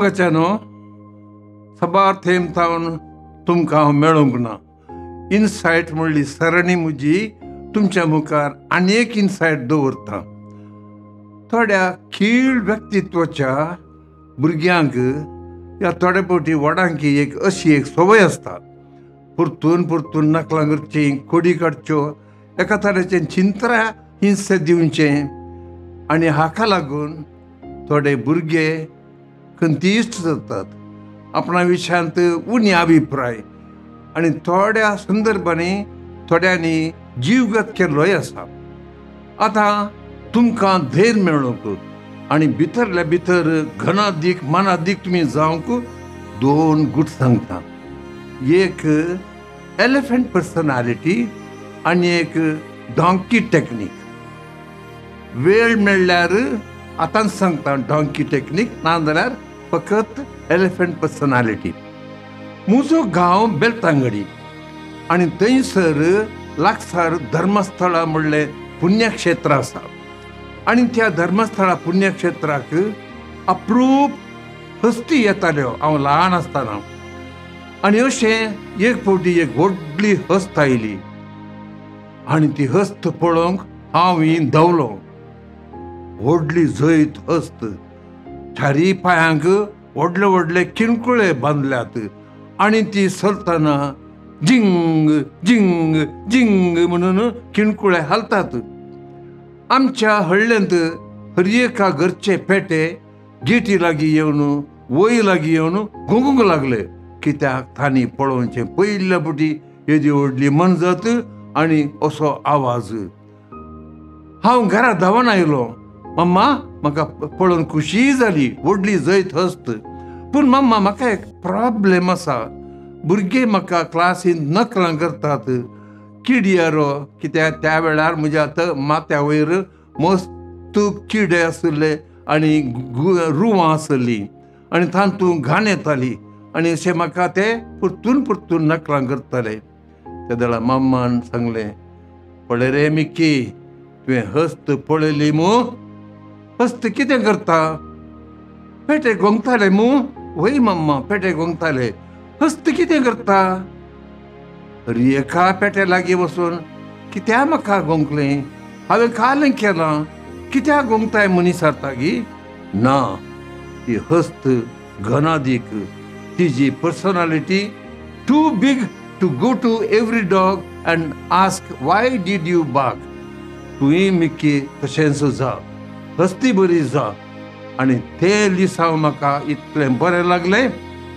मोगाच्या न्हू सबार थेंब थावन तुमकां हांव मेळोंक ना. इनसायट म्हणली सरणी म्हजी तुमच्या मुखार आनी एक इनसायट दवरता. थोड्या खीळ व्यक्तित्वाच्या भुरग्यांक या थोड्या फावटी वडांक एक अशी एक संवय आसता, परतून परतून नकलां करची, कोडी काडच्यो, एका तरेचें चिंतरा हिंस दिवचें. आनी हाका लागून थोडे भुरगे खंतिश्ट जातात, आपणा विशयांत उणी अभिप्राय, आनी थोड्या संदर्भांनी थोड्यांनी जीवघात केल्लोय आसा. आतां तुमकां धैर्य मेळोंक आनी भितरल्या भितर घनादीक मनादीक तुमी जावंक 2 गूट सांगता. एक एलिफंट पर्सनालिटी आनी एक डॉंकी टेक्नीक. वेळ मेळ्ळ्यार आतां सांगता डॉंकी टेक्नीक, नाजाल्यार फकत एलिफंट पर्सनालिटी. म्हजो गांव बेलतांगडी आनी थंयसर लागसार धर्मस्थळा म्हणलें पुण्यक्षेत्र आसा. आनी त्या धर्मस्थळा पुण्यक्षेत्राक अप्रूप हस्ती येताल्यो हांव ल्हान आसतना. आनी अशें एक फावटी एक व्हडली हस्त आयली आनी ती हस्त पळोवंक हांव धांवलो. व्हडली जैत हस्त, चारी पांयांक व्हडले व्हडले किणकुळे बांदल्यात आनी ती सरतना जिंग जिंग जिंग म्हणून किणकुळे हालतात. आमच्या हळ्ळेंत हर एका घरचे पेटे गेटी लागीं येवन वय लागीं येवन घुंगूंक लागले, कित्याक तांणी पळोवचें पयल्या फावटी येदी व्हडली मनजत आनी असो आवाज. हांव घरा धांवन आयलो. मम्मा म्हाका पळोवन खुशी जाली, व्हडली जैत हस्त. पूण मम्मा म्हाका एक प्रॉब्लेम आसा. भुरगे म्हाका क्लासींत नकलां करतात, किडयारो, कित्याक त्या वेळार म्हज्या माथ्या वयर मस्त किडे आसले आनी रुवां आसलीं आनी तातूंत घाण येताली आनी अशें म्हाका ते परतून परतून नकलां करताले. त्या वेळार मम्मान सांगलें, पळय रे मिक्की, तुवें हस्त पळयली मू? हस्त कितें करता? पेटे गोंगताले मू? वय मम्मा, पेटे गोंगताले. हस्त कितें करता? एका पेट्या लागीं वचून कित्याक म्हाका गोंकलें? हांवें कालें केलां. कित्याक गोंगताय मनीस आतागी? ना, ती हस्त घनादीक, तिजी personality too big to go to every dog and ask why did you bark. तुवें मिक्की तशेंच जा, हस्ती बरी जा. आनी ते दीस हांव म्हाका इतलें बरें लागलें.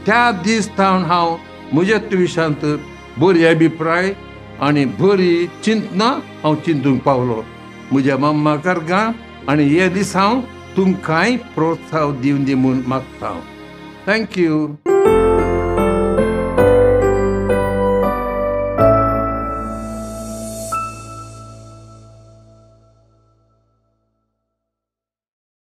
त्या दीस सावन हांव म्हज्या विशयांत बरी अभिप्राय आनी बरी चिंतना हांव चिंतूंक पावलो. म्हज्या मम्मा कारगां आनी हे दीस हांव तुमकांय प्रोत्साहन दिवन दी म्हूण मागता. थँक्यू.